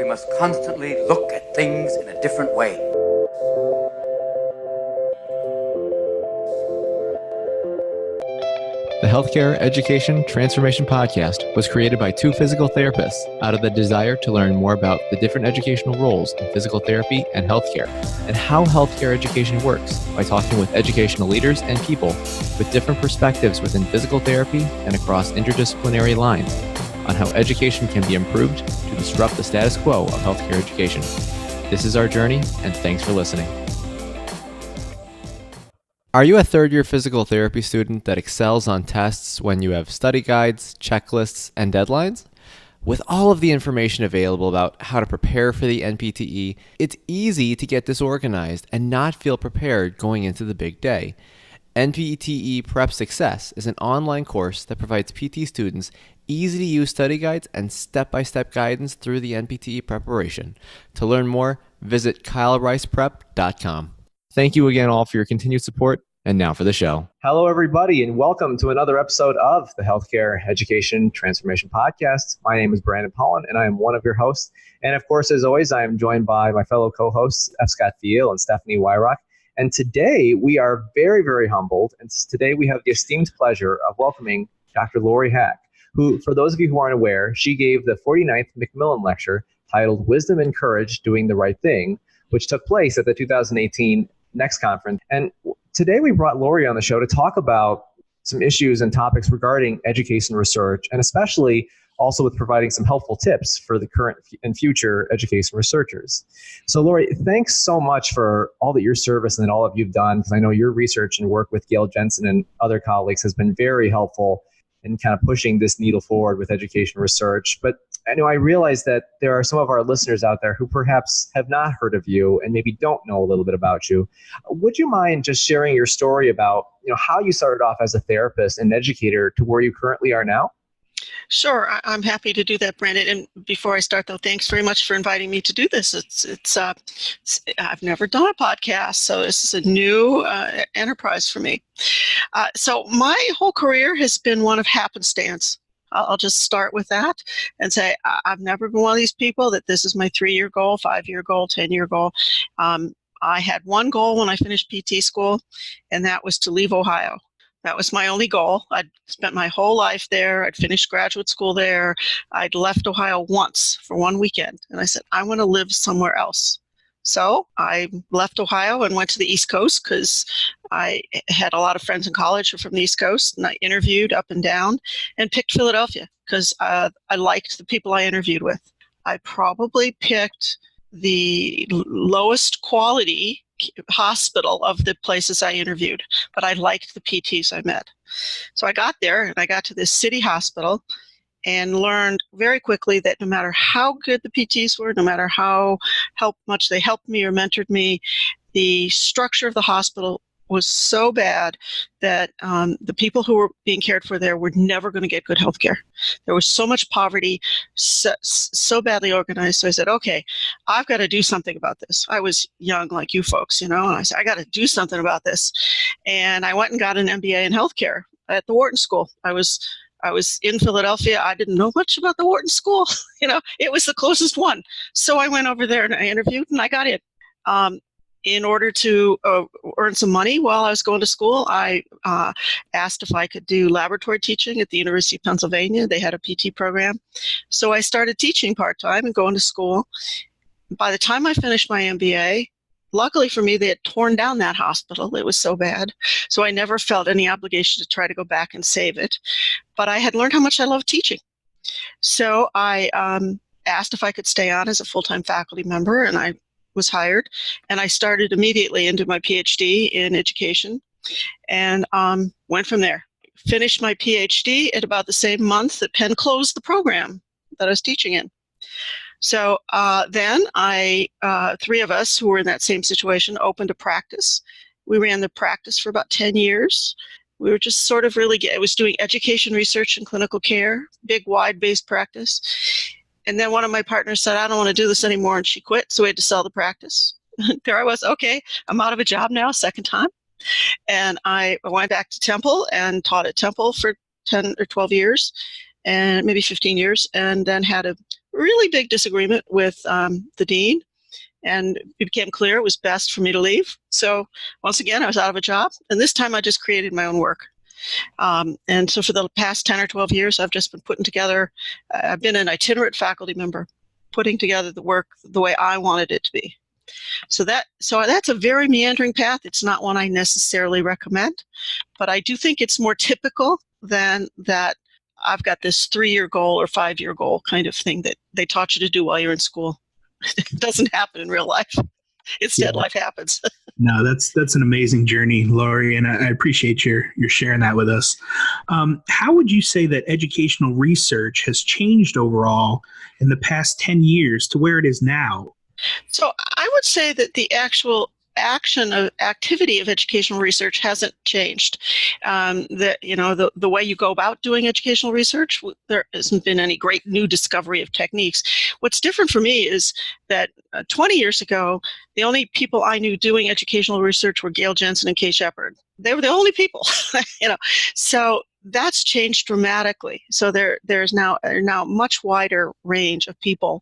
we must constantly look at things in a different way. The Healthcare Education Transformation Podcast was created by two physical therapists out of the desire to learn more about the different educational roles in physical therapy and healthcare, and how healthcare education works by talking with educational leaders and people with different perspectives within physical therapy and across interdisciplinary lines on how education can be improved to disrupt the status quo of healthcare education. This is our journey, and thanks for listening. Are you a third-year physical therapy student that excels on tests when you have study guides, checklists, and deadlines? With all of the information available about how to prepare for the NPTE, it's easy to get disorganized and not feel prepared going into the big day. NPT Prep Success is an online course that provides PT students easy-to-use study guides and step-by-step guidance through the NPTE preparation. To learn more, visit kylericeprep.com. Thank you again all for your continued support. And now for the show. Hello, everybody, and welcome to another episode of the Healthcare Education Transformation Podcast. My name is Brandon Pollen, and I am one of your hosts. And of course, as always, I am joined by my fellow co-hosts, F. Scott Thiel and Stephanie Wyrock. And today we are very, very humbled. And today we have the esteemed pleasure of welcoming Dr. Laurie Hack, who, for those of you who aren't aware, she gave the 49th McMillan Lecture titled Wisdom and Courage Doing the Right Thing, which took place at the 2018 Next Conference. And today we brought Laurie on the show to talk about some issues and topics regarding education research, and especially also with providing some helpful tips for the current and future education researchers. So Laurie, thanks so much for all that your service and all that you've done, because I know your research and work with Gail Jensen and other colleagues has been very helpful in kind of pushing this needle forward with education research. But I realize that there are some of our listeners out there who perhaps have not heard of you and maybe don't know a little bit about you. Would you mind just sharing your story about, how you started off as a therapist and educator to where you currently are now? Sure, I'm happy to do that, Brandon. And before I start, though, thanks very much for inviting me to do this. I've never done a podcast, so this is a new enterprise for me. So my whole career has been one of happenstance. I'll just start with that and say I've never been one of these people that this is my 3-year goal, 5-year goal, 10-year goal. I had one goal when I finished PT school, and that was to leave Ohio. That was my only goal. I'd spent my whole life there. I'd finished graduate school there. I'd left Ohio once for one weekend, and I said, I want to live somewhere else. So I left Ohio and went to the East Coast because I had a lot of friends in college who were from the East Coast, and I interviewed up and down and picked Philadelphia because I liked the people I interviewed with. I probably picked the lowest quality hospital of the places I interviewed, but I liked the PTs I met. So I got there and I got to this city hospital and learned very quickly that no matter how good the PTs were, no matter how much they helped me or mentored me, the structure of the hospital was so bad that the people who were being cared for there were never going to get good health care. There was so much poverty, so badly organized. So I said, okay, I've got to do something about this. I was young like you folks, and I said, I got to do something about this. And I went and got an MBA in healthcare at the Wharton School. I was in Philadelphia. I didn't know much about the Wharton School. It was the closest one. So I went over there and I interviewed and I got in. In order to earn some money while I was going to school, I asked if I could do laboratory teaching at the University of Pennsylvania. They had a PT program. So I started teaching part-time and going to school. By the time I finished my MBA, luckily for me, they had torn down that hospital. It was so bad. So I never felt any obligation to try to go back and save it. But I had learned how much I loved teaching. So I asked if I could stay on as a full-time faculty member, and I was hired, and I started immediately into my Ph.D. in education and went from there. Finished my Ph.D. at about the same month that Penn closed the program that I was teaching in. So then three of us who were in that same situation opened a practice. We ran the practice for about 10 years. We were just sort of it was doing education research and clinical care, big wide-based practice. And then one of my partners said, I don't want to do this anymore, and she quit, so we had to sell the practice. There I was, okay, I'm out of a job now, second time. And I went back to Temple and taught at Temple for 10 or 12 years, and maybe 15 years, and then had a really big disagreement with the dean, and it became clear it was best for me to leave. So once again, I was out of a job, and this time I just created my own work. And so for the past 10 or 12 years, I've just been putting together, I've been an itinerant faculty member, putting together the work the way I wanted it to be. So that's a very meandering path. It's not one I necessarily recommend, but I do think it's more typical than that I've got this 3-year goal or 5-year goal kind of thing that they taught you to do while you're in school. It doesn't happen in real life. Instead, life happens. No, that's an amazing journey, Laurie, and I appreciate your sharing that with us. How would you say that educational research has changed overall in the past 10 years to where it is now? So I would say that the actual activity of educational research hasn't changed. The way you go about doing educational research, there hasn't been any great new discovery of techniques. What's different for me is that 20 years ago, the only people I knew doing educational research were Gail Jensen and Kay Shepard. They were the only people, So that's changed dramatically. So there's now a much wider range of people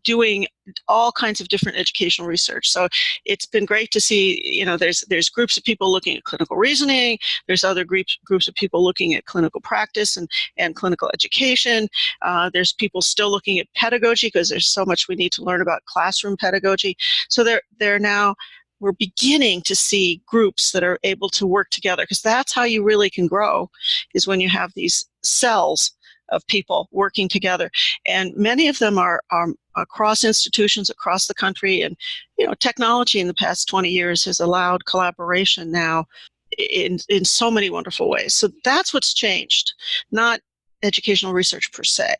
doing all kinds of different educational research. So it's been great to see, there's groups of people looking at clinical reasoning. There's other groups of people looking at clinical practice and clinical education. There's people still looking at pedagogy because there's so much we need to learn about classroom pedagogy. So we're beginning to see groups that are able to work together, because that's how you really can grow, is when you have these cells of people working together. And many of them are across institutions across the country. And, technology in the past 20 years has allowed collaboration now in so many wonderful ways. So that's what's changed, not educational research per se.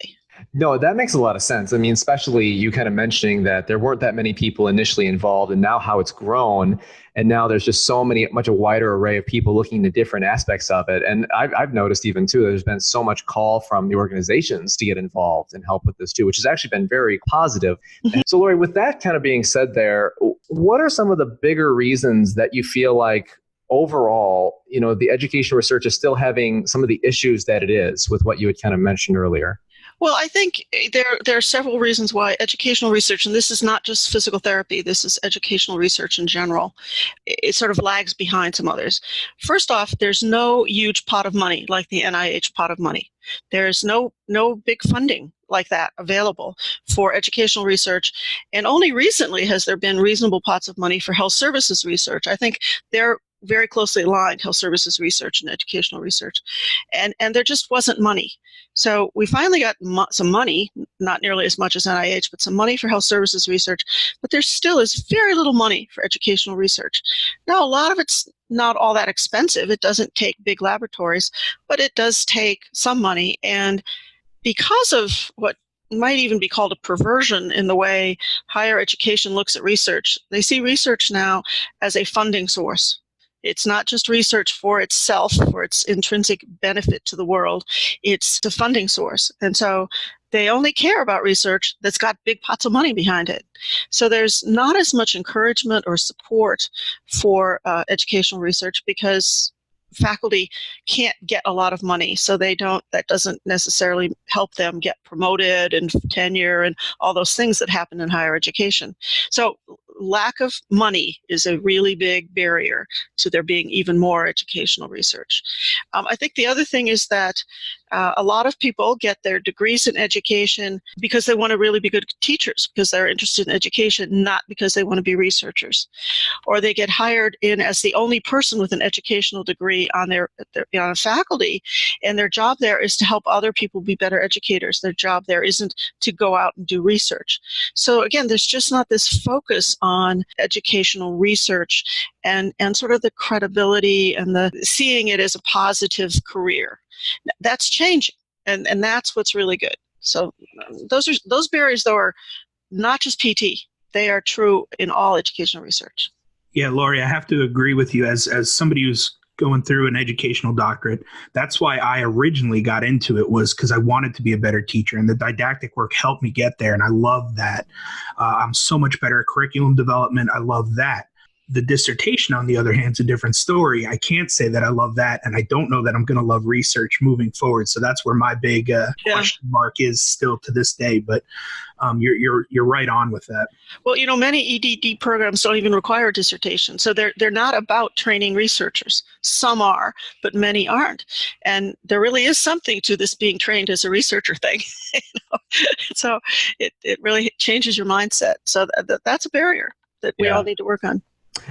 No, that makes a lot of sense. I mean, especially you kind of mentioning that there weren't that many people initially involved, and now how it's grown, and now there's just much a wider array of people looking at different aspects of it. And I've noticed even too, there's been so much call from the organizations to get involved and help with this too, which has actually been very positive. Mm-hmm. And so, Laurie, with that kind of being said there, what are some of the bigger reasons that you feel like overall, the educational research is still having some of the issues that it is with what you had kind of mentioned earlier? Well, I think there are several reasons why educational research, and this is not just physical therapy, this is educational research in general, it sort of lags behind some others. First off, there's no huge pot of money like the NIH pot of money. There's no big funding like that available for educational research. And only recently has there been reasonable pots of money for health services research. I think they're very closely aligned, health services research and educational research. And there just wasn't money. So we finally got some money, not nearly as much as NIH, but some money for health services research. But there still is very little money for educational research. Now, a lot of it's not all that expensive. It doesn't take big laboratories, but it does take some money. And because of what might even be called a perversion in the way higher education looks at research, they see research now as a funding source. It's not just research for itself, for its intrinsic benefit to the world. It's a funding source. And so they only care about research that's got big pots of money behind it. So there's not as much encouragement or support for educational research because faculty can't get a lot of money. So that doesn't necessarily help them get promoted and tenure and all those things that happen in higher education. So lack of money is a really big barrier to there being even more educational research. I think the other thing is that a lot of people get their degrees in education because they want to really be good teachers, because they're interested in education, not because they want to be researchers. Or they get hired in as the only person with an educational degree on their faculty, and their job there is to help other people be better educators. Their job there isn't to go out and do research. So again, there's just not this focus on educational research and sort of the credibility and the seeing it as a positive career. That's changing, and that's what's really good. So those barriers, though, are not just PT. They are true in all educational research. Yeah, Laurie, I have to agree with you as somebody who's going through an educational doctorate. That's why I originally got into it, was because I wanted to be a better teacher, and the didactic work helped me get there, and I love that. I'm so much better at curriculum development. I love that. The dissertation, on the other hand, is a different story. I can't say that I love that, and I don't know that I'm going to love research moving forward. So that's where my big question mark is still to this day. But you're right on with that. Well, many EDD programs don't even require a dissertation, so they're not about training researchers. Some are, but many aren't. And there really is something to this being trained as a researcher thing. So it really changes your mindset. So that's a barrier that we all need to work on.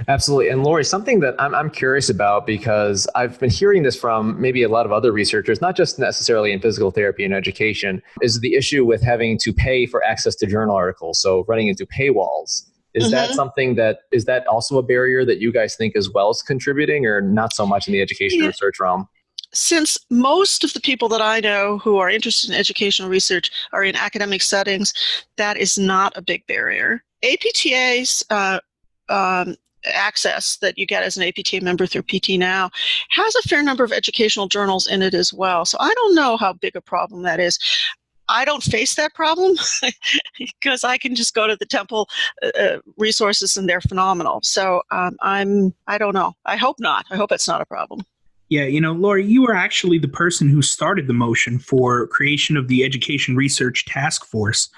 Absolutely. And Laurie, something that I'm curious about, because I've been hearing this from maybe a lot of other researchers, not just necessarily in physical therapy and education, is the issue with having to pay for access to journal articles. So running into paywalls. Is that something is that also a barrier that you guys think as well is contributing, or not so much in the education research realm? Since most of the people that I know who are interested in educational research are in academic settings, that is not a big barrier. APTA's access that you get as an APTA member through PT Now has a fair number of educational journals in it as well. So I don't know how big a problem that is. I don't face that problem because I can just go to the Temple resources and they're phenomenal. So I don't know. I hope not. I hope it's not a problem. Yeah, Laurie, you were actually the person who started the motion for creation of the Education Research Task Force.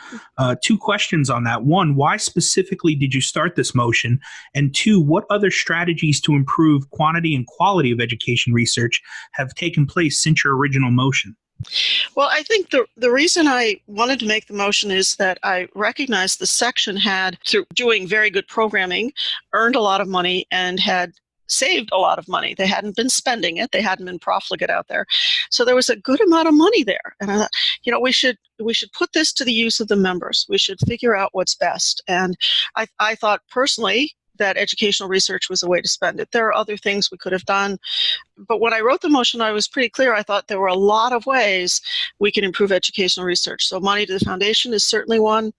2 questions on that. 1, why specifically did you start this motion? And 2, what other strategies to improve quantity and quality of education research have taken place since your original motion? Well, I think the reason I wanted to make the motion is that I recognized the section had, through doing very good programming, earned a lot of money and had saved a lot of money. They hadn't been spending it. They hadn't been profligate out there. So there was a good amount of money there. And I thought, we should put this to the use of the members. We should figure out what's best. And I thought personally that educational research was a way to spend it. There are other things we could have done. But when I wrote the motion, I was pretty clear. I thought there were a lot of ways we can improve educational research. So money to the foundation is certainly one.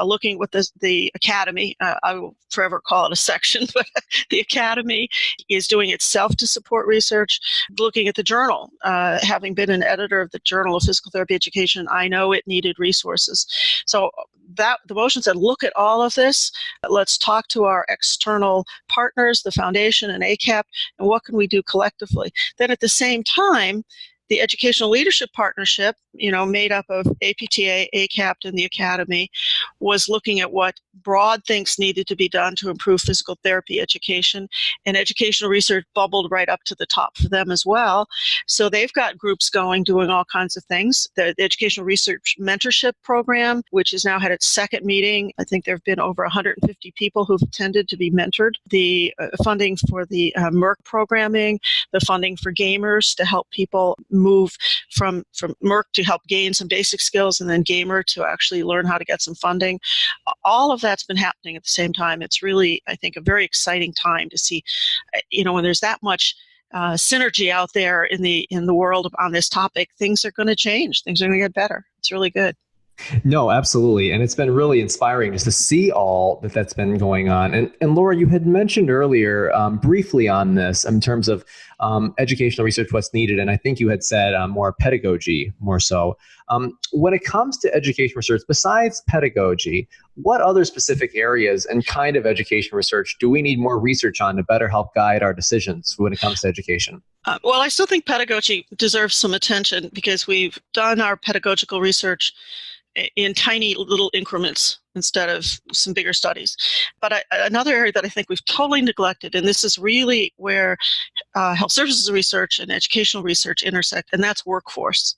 Looking at the academy, I will forever call it a section, but the academy is doing itself to support research. Looking at the journal, having been an editor of the Journal of Physical Therapy Education, I know it needed resources. So the motion said, look at all of this. Let's talk to our external partners, the foundation and ACAP, and what can we do collectively? Then at the same time, the Educational Leadership Partnership, made up of APTA, ACAP, and the Academy, was looking at what broad things needed to be done to improve physical therapy education, and educational research bubbled right up to the top for them as well. So they've got groups going, doing all kinds of things. The Educational Research Mentorship Program, which has now had its second meeting. I think there have been over 150 people who've attended to be mentored. The funding for the MERC programming, the funding for gamers to help people move from MERC to help gain some basic skills, and then gamer to actually learn how to get some funding. All of that's been happening at the same time. It's really, I think, a very exciting time to see, when there's that much synergy out there in the world on this topic, things are going to change. Things are going to get better. It's really good. No, absolutely. And it's been really inspiring just to see all that's been going on. And Laura, you had mentioned earlier briefly on this in terms of educational research, what's needed. And I think you had said more pedagogy, more so. When it comes to education research, besides pedagogy, what other specific areas and kind of education research do we need more research on to better help guide our decisions when it comes to education? Well, I still think pedagogy deserves some attention because we've done our pedagogical research in tiny little increments instead of some bigger studies. But another area that I think we've totally neglected, and this is really where health services research and educational research intersect, and that's workforce.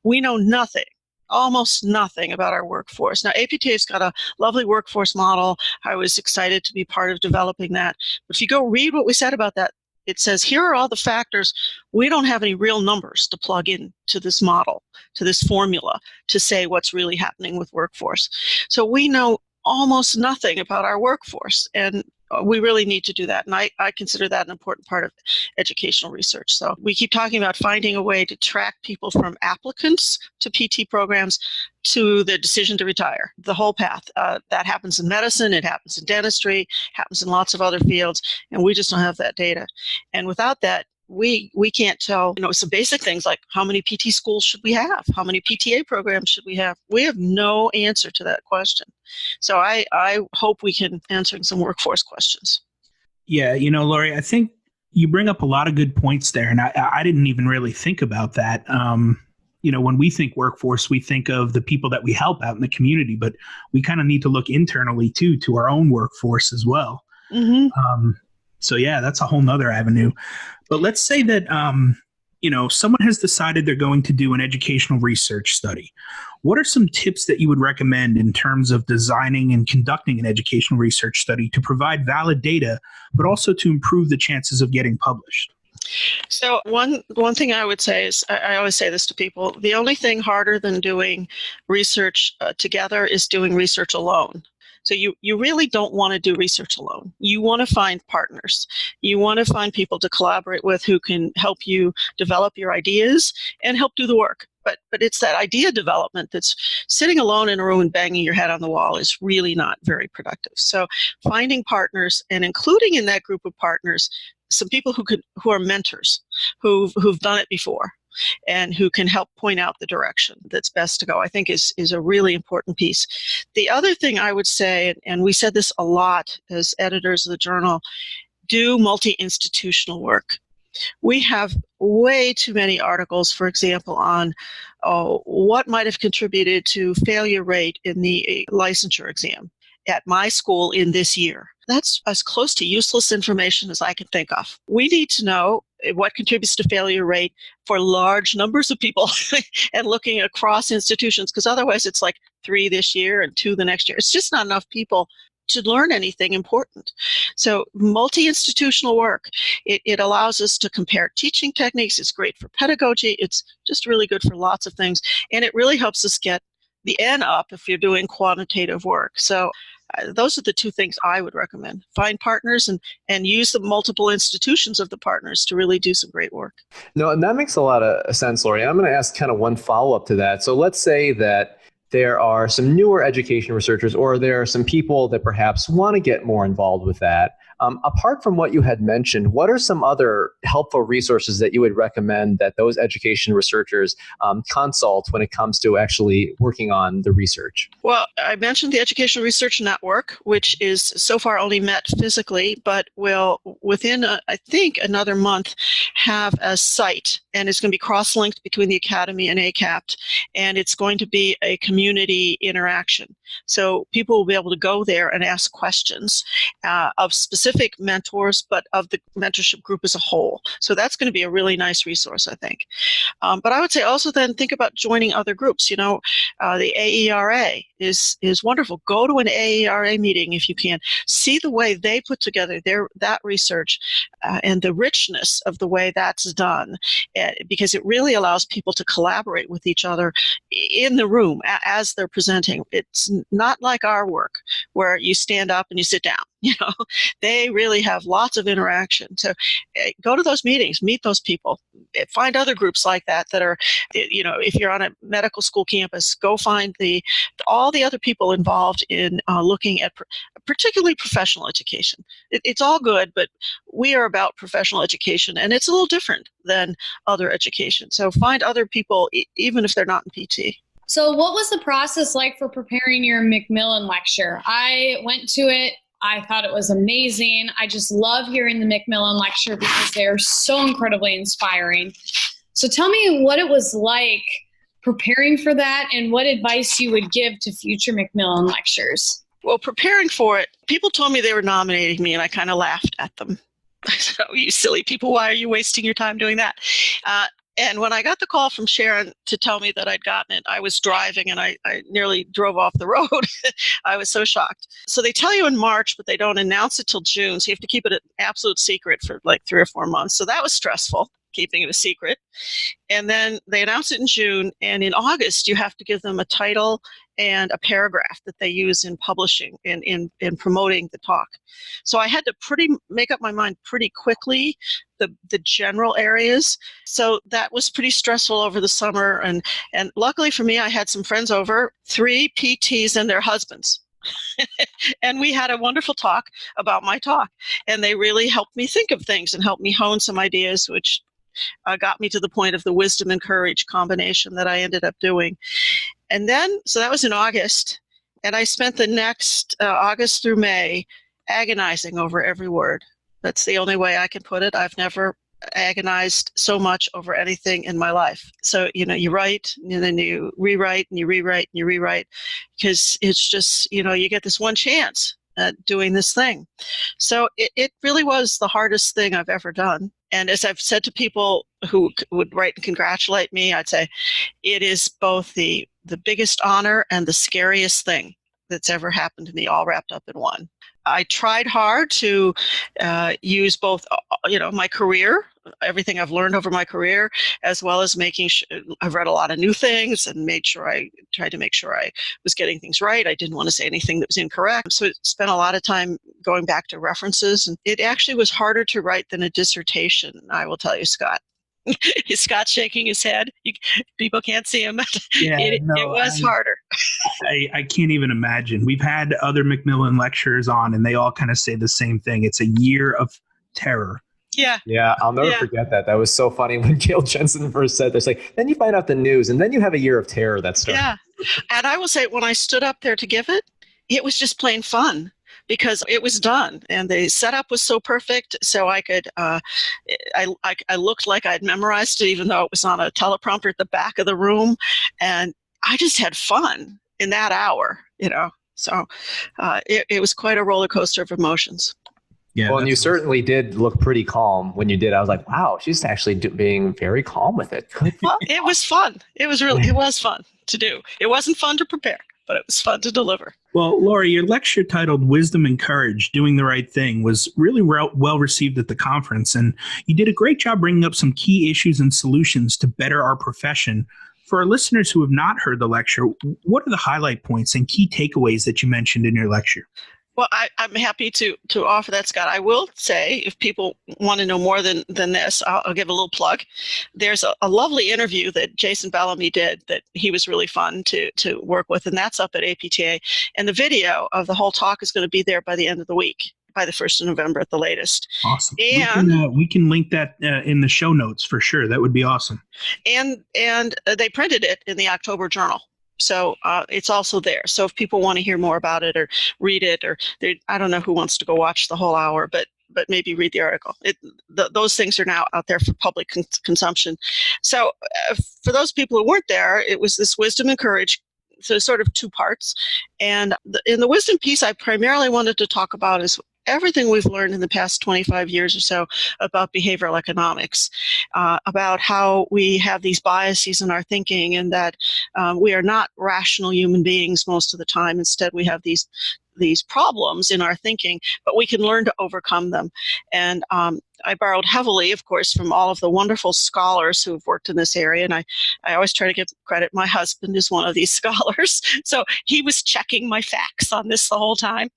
We know nothing, almost nothing about our workforce. Now, APTA's got a lovely workforce model. I was excited to be part of developing that. But if you go read what we said about that, it says, here are all the factors. We don't have any real numbers to plug in to this model, to this formula, to say what's really happening with workforce. So we know almost nothing about our workforce, and we really need to do that. And I consider that an important part of educational research. So we keep talking about finding a way to track people from applicants to PT programs to the decision to retire, the whole path. That happens in medicine, it happens in dentistry, happens in lots of other fields, and we just don't have that data. And without that, we can't tell, some basic things like how many PT schools should we have? How many PTA programs should we have? We have no answer to that question. So I hope we can answer some workforce questions. Yeah, Laurie, I think you bring up a lot of good points there, and I didn't even really think about that. When we think workforce, we think of the people that we help out in the community, but we kind of need to look internally too, to our own workforce as well. Mm-hmm. So yeah, that's a whole nother avenue. But let's say that, someone has decided they're going to do an educational research study. What are some tips that you would recommend in terms of designing and conducting an educational research study to provide valid data, but also to improve the chances of getting published? So one thing I would say is, I always say this to people, the only thing harder than doing research together is doing research alone. So you really don't want to do research alone. You want to find partners. You want to find people to collaborate with who can help you develop your ideas and help do the work. But it's that idea development that's sitting alone in a room and banging your head on the wall is really not very productive. So finding partners and including in that group of partners some people who are mentors, who've done it before, and who can help point out the direction that's best to go, I think is a really important piece. The other thing I would say, and we said this a lot as editors of the journal, do multi-institutional work. We have way too many articles, for example, on what might have contributed to failure rate in the licensure exam at my school in this year. That's as close to useless information as I can think of. We need to know what contributes to failure rate for large numbers of people and looking across institutions, because otherwise it's like 3 this year and 2 the next year. It's just not enough people to learn anything important. So multi-institutional work, it allows us to compare teaching techniques. It's great for pedagogy. It's just really good for lots of things. And it really helps us get the N up if you're doing quantitative work. So those are the 2 things I would recommend. Find partners and use the multiple institutions of the partners to really do some great work. No, and that makes a lot of sense, Laurie. I'm going to ask kind of one follow-up to that. So let's say that there are some newer education researchers, or there are some people that perhaps want to get more involved with that. Apart from what you had mentioned, what are some other helpful resources that you would recommend that those education researchers consult when it comes to actually working on the research? Well, I mentioned the Educational Research Network, which is so far only met physically, but will within, I think, another month have a site, and it's going to be cross-linked between the Academy and ACAPT, and it's going to be a community interaction. So people will be able to go there and ask questions of specific mentors, but of the mentorship group as a whole. So that's going to be a really nice resource, I think. But I would say also then think about joining other groups. The AERA is wonderful. Go to an AERA meeting if you can. See the way they put together that research and the richness of the way that's done, because it really allows people to collaborate with each other in the room as they're presenting. It's not like our work where you stand up and you sit down. They really have lots of interaction. So go to those meetings, meet those people, find other groups like that are, if you're on a medical school campus, go find all the other people involved in looking at particularly professional education. It's all good, but we are about professional education, and it's a little different than other education. So find other people, even if they're not in PT. So what was the process like for preparing your McMillan Lecture? I went to it. I thought it was amazing. I just love hearing the McMillan Lecture because they're so incredibly inspiring. So tell me what it was like preparing for that and what advice you would give to future McMillan Lectures. Well, preparing for it, people told me they were nominating me, and I kind of laughed at them. I said, "Oh, you silly people, why are you wasting your time doing that?" And when I got the call from Sharon to tell me that I'd gotten it, I was driving and I nearly drove off the road. I was so shocked. So they tell you in March, but they don't announce it till June. So you have to keep it an absolute secret for like 3 or 4 months. So that was stressful, keeping it a secret. And then they announce it in June. And in August, you have to give them a title and a paragraph that they use in publishing, in promoting the talk. So I had to make up my mind pretty quickly, the general areas. So that was pretty stressful over the summer. And luckily for me, I had some friends over, 3 PTs and their husbands. And we had a wonderful talk about my talk. And they really helped me think of things and helped me hone some ideas, which got me to the point of the wisdom and courage combination that I ended up doing. And then, so that was in August, and I spent the next August through May agonizing over every word. That's the only way I can put it. I've never agonized so much over anything in my life. So, you write and then you rewrite and you rewrite and you rewrite, because it's just, you get this one chance at doing this thing. So it really was the hardest thing I've ever done. And as I've said to people who would write and congratulate me, I'd say it is both the biggest honor and the scariest thing that's ever happened to me, all wrapped up in one. I tried hard to use both, my career, everything I've learned over my career, as well as making sure I've read a lot of new things and tried to make sure I was getting things right. I didn't want to say anything that was incorrect. So I spent a lot of time going back to references, and it actually was harder to write than a dissertation, I will tell you, Scott. Scott's shaking his head. People can't see him. Yeah, it was harder. I can't even imagine. We've had other McMillan lecturers on, and they all kind of say the same thing. It's a year of terror. Yeah. Yeah, I'll never forget that. That was so funny when Gail Jensen first said this. Like, then you find out the news, and then you have a year of terror that starts. Yeah, and I will say, when I stood up there to give it, it was just plain fun, because it was done and the setup was so perfect. So I could, I looked like I'd memorized it, even though it was on a teleprompter at the back of the room. And I just had fun in that hour, So it was quite a roller coaster of emotions. Yeah, well, and you certainly did look pretty calm when you did. I was like, wow, she's actually being very calm with it. Well, it was fun. It was fun to do. It wasn't fun to prepare, but it was fun to deliver. Well, Laurie, your lecture titled Wisdom and Courage, Doing the Right Thing was really well received at the conference, and you did a great job bringing up some key issues and solutions to better our profession. For our listeners who have not heard the lecture, what are the highlight points and key takeaways that you mentioned in your lecture? Well, I'm happy to offer that, Scott. I will say, if people want to know more than this, I'll give a little plug. There's a lovely interview that Jason Bellamy did that he was really fun to work with, and that's up at APTA. And the video of the whole talk is going to be there by the end of the week, by the 1st of November at the latest. Awesome. And we can link that in the show notes for sure. That would be awesome. And they printed it in the October Journal. So it's also there. So if people want to hear more about it or read it, or I don't know who wants to go watch the whole hour, but maybe read the article. Those things are now out there for public consumption. So for those people who weren't there, it was this wisdom and courage. So sort of two parts. And in the wisdom piece, I primarily wanted to talk about is everything we've learned in the past 25 years or so about behavioral economics, about how we have these biases in our thinking, and that we are not rational human beings most of the time. Instead, we have these problems in our thinking, but we can learn to overcome them. And I borrowed heavily, of course, from all of the wonderful scholars who have worked in this area. And I always try to give credit. My husband is one of these scholars. So he was checking my facts on this the whole time.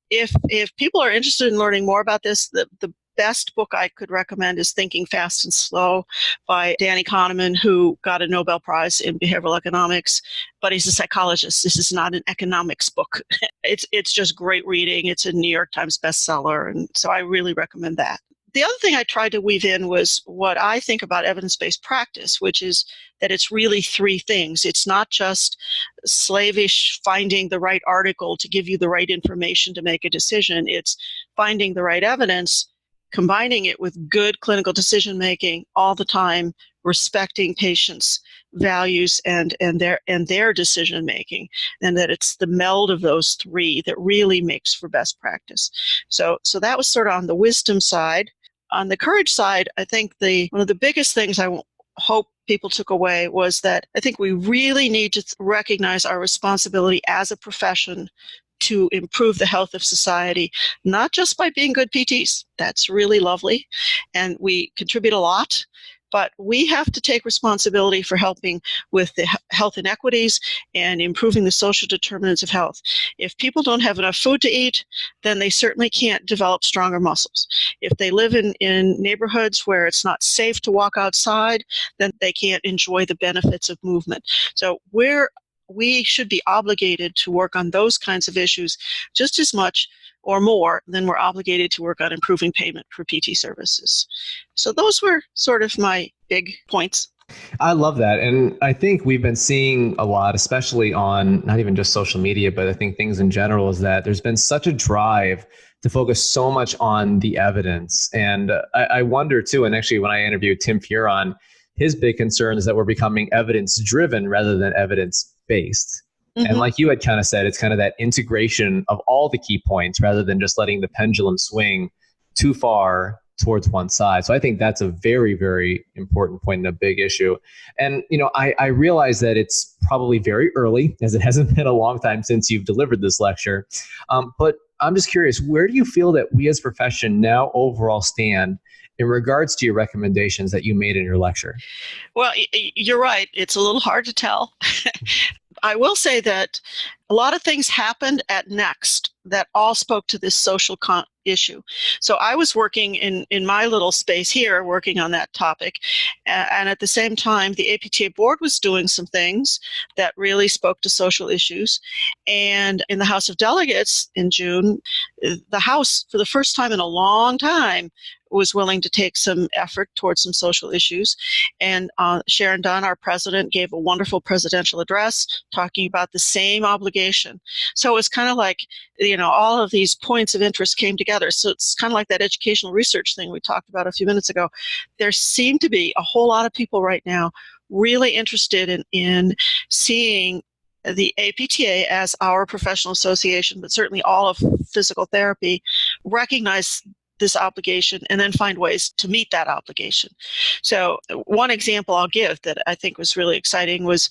If people are interested in learning more about this, the best book I could recommend is Thinking Fast and Slow by Danny Kahneman, who got a Nobel Prize in behavioral economics, but he's a psychologist. This is not an economics book. It's just great reading. It's a New York Times bestseller, and so I really recommend that. The other thing I tried to weave in was what I think about evidence-based practice, which is that it's really three things. It's not just slavish finding the right article to give you the right information to make a decision. It's finding the right evidence, combining it with good clinical decision-making all the time, respecting patients' values and their decision-making, and that it's the meld of those three that really makes for best practice. So that was sort of on the wisdom side. On the courage side, I think one of the biggest things I hope people took away was that I think we really need to recognize our responsibility as a profession to improve the health of society, not just by being good PTs. That's really lovely, and we contribute a lot, but we have to take responsibility for helping with the health inequities and improving the social determinants of health. If people don't have enough food to eat, then they certainly can't develop stronger muscles. If they live in neighborhoods where it's not safe to walk outside, then they can't enjoy the benefits of movement. So we should be obligated to work on those kinds of issues just as much or more than we're obligated to work on improving payment for PT services. So those were sort of my big points. I love that. And I think we've been seeing a lot, especially on not even just social media, but I think things in general, is that there's been such a drive to focus so much on the evidence. And I wonder too, and actually when I interviewed Tim Furon, his big concern is that we're becoming evidence driven rather than evidence based. Mm-hmm. And like you had kind of said, it's kind of that integration of all the key points rather than just letting the pendulum swing too far towards one side. So I think that's a very, very important point and a big issue. And, I realize that it's probably very early, as it hasn't been a long time since you've delivered this lecture. But I'm just curious, where do you feel that we as a profession now overall stand in regards to your recommendations that you made in your lecture? Well, you're right. It's a little hard to tell. I will say that a lot of things happened at Next that all spoke to this social issue. So I was working in my little space here, working on that topic. And at the same time, the APTA board was doing some things that really spoke to social issues. And in the House of Delegates in June, the House, for the first time in a long time, was willing to take some effort towards some social issues. And Sharon Dunn, our president, gave a wonderful presidential address talking about the same obligation. So it's kind of like, all of these points of interest came together. So it's kind of like that educational research thing we talked about a few minutes ago. There seem to be a whole lot of people right now really interested in seeing the APTA as our professional association, but certainly all of physical therapy, recognize this obligation and then find ways to meet that obligation. So one example I'll give that I think was really exciting was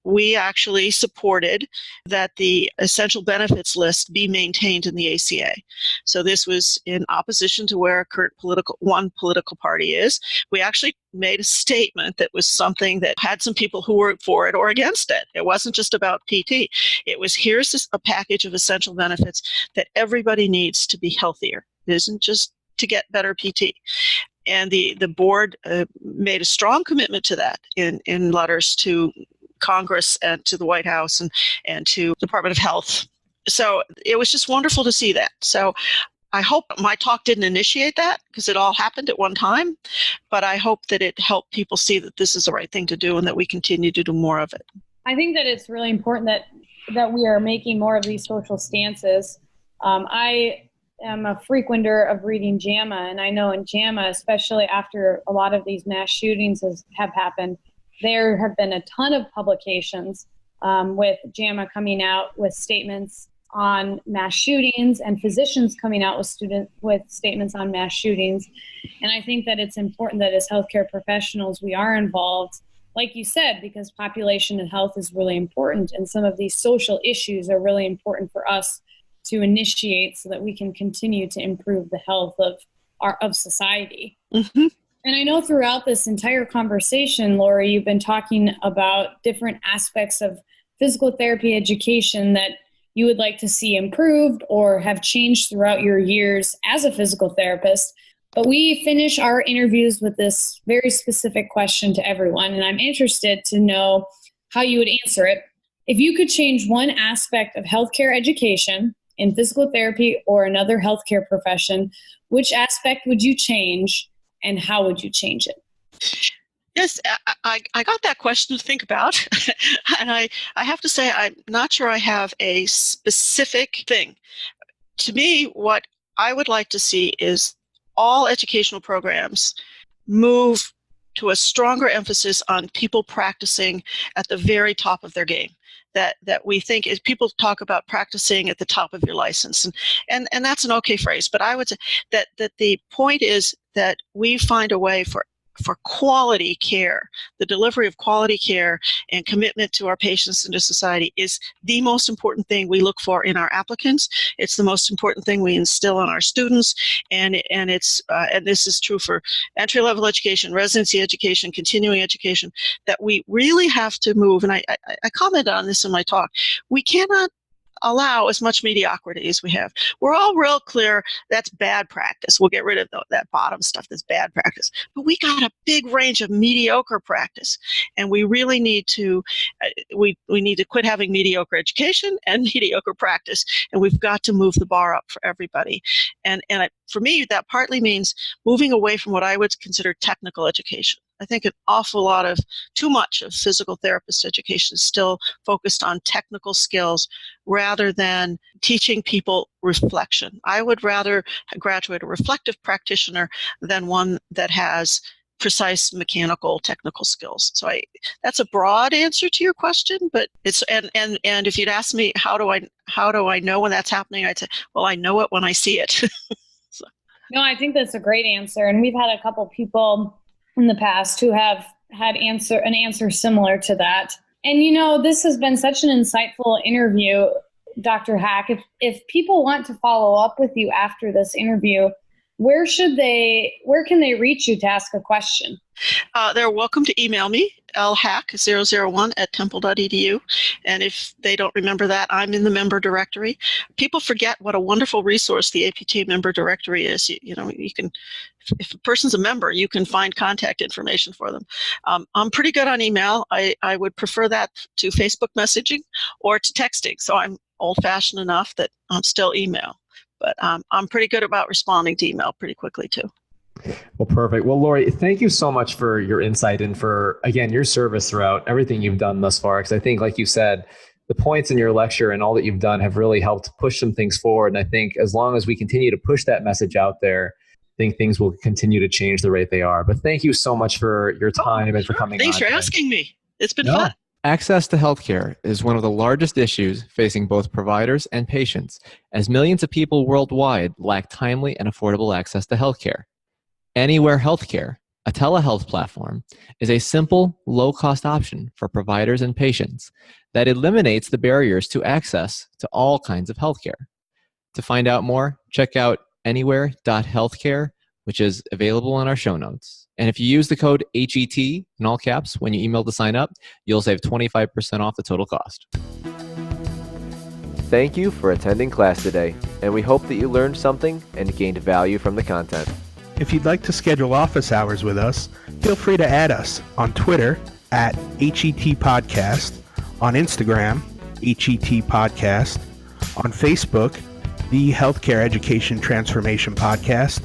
we actually supported that the essential benefits list be maintained in the ACA. So this was in opposition to where current one political party is. We actually made a statement that was something that had some people who were for it or against it. It wasn't just about PT. It was, here's a package of essential benefits that everybody needs to be healthier. It isn't just to get better PT. And the board made a strong commitment to that in letters to Congress and to the White House and to Department of Health. So it was just wonderful to see that. So I hope my talk didn't initiate that because it all happened at one time, but I hope that it helped people see that this is the right thing to do and that we continue to do more of it. I think that it's really important that we are making more of these social stances. I am a frequenter of reading JAMA, and I know in JAMA, especially after a lot of these mass shootings have happened, there have been a ton of publications with JAMA coming out with statements on mass shootings and physicians coming out with statements on mass shootings. And I think that it's important that as healthcare professionals, we are involved, like you said, because population and health is really important. And some of these social issues are really important for us to initiate so that we can continue to improve the health of society. Mm-hmm. And I know throughout this entire conversation, Laurie, you've been talking about different aspects of physical therapy education that you would like to see improved or have changed throughout your years as a physical therapist. But we finish our interviews with this very specific question to everyone, and I'm interested to know how you would answer it. If you could change one aspect of healthcare education in physical therapy or another healthcare profession, which aspect would you change? And how would you change it? Yes, I got that question to think about. And I have to say, I'm not sure I have a specific thing. To me, what I would like to see is all educational programs move to a stronger emphasis on people practicing at the very top of their game. That we think is, people talk about practicing at the top of your license, and that's an okay phrase, but I would say that the point is that we find a way for quality care. The delivery of quality care and commitment to our patients and to society is the most important thing we look for in our applicants. It's the most important thing we instill in our students, and this is true for entry-level education, residency education, continuing education, that we really have to move. And I commented on this in my talk. We cannot allow as much mediocrity as we have. We're all real clear that's bad practice. We'll get rid of that bottom stuff that's bad practice. But we got a big range of mediocre practice, and we really need to we need to quit having mediocre education and mediocre practice, and we've got to move the bar up for everybody. And for me, that partly means moving away from what I would consider technical education. I think too much of physical therapist education is still focused on technical skills rather than teaching people reflection. I would rather graduate a reflective practitioner than one that has precise mechanical technical skills. So that's a broad answer to your question, but it's and if you'd ask me how do I know when that's happening, I'd say, well, I know it when I see it. So. No, I think that's a great answer, and we've had a couple people in the past who have had an answer similar to that. And this has been such an insightful interview, Dr. Hack. If people want to follow up with you after this interview, where can they reach you to ask a question? They're welcome to email me, lhack001@temple.edu. And if they don't remember that, I'm in the member directory. People forget what a wonderful resource the APTA member directory is. You can, if a person's a member, you can find contact information for them. I'm pretty good on email. I would prefer that to Facebook messaging or to texting. So I'm old-fashioned enough that I'm still email. But I'm pretty good about responding to email pretty quickly, too. Well, perfect. Well, Laurie, thank you so much for your insight and for, again, your service throughout everything you've done thus far. Because I think, like you said, the points in your lecture and all that you've done have really helped push some things forward. And I think as long as we continue to push that message out there, I think things will continue to change the rate they are. But thank you so much for your time and for coming on. Thanks for asking me. It's been fun. Access to healthcare is one of the largest issues facing both providers and patients, as millions of people worldwide lack timely and affordable access to healthcare. Anywhere Healthcare, a telehealth platform, is a simple, low-cost option for providers and patients that eliminates the barriers to access to all kinds of healthcare. To find out more, check out anywhere.healthcare, which is available in our show notes. And if you use the code HET in all caps when you email to sign up, you'll save 25% off the total cost. Thank you for attending class today, and we hope that you learned something and gained value from the content. If you'd like to schedule office hours with us, feel free to add us on Twitter at HET Podcast, on Instagram, HET Podcast, on Facebook, the Healthcare Education Transformation Podcast,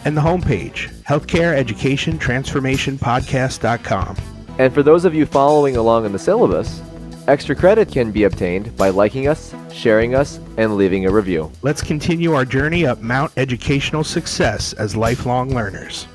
and the homepage, healthcareeducationtransformationpodcast.com. And for those of you following along in the syllabus, extra credit can be obtained by liking us, sharing us, and leaving a review. Let's continue our journey up Mount Educational Success as lifelong learners.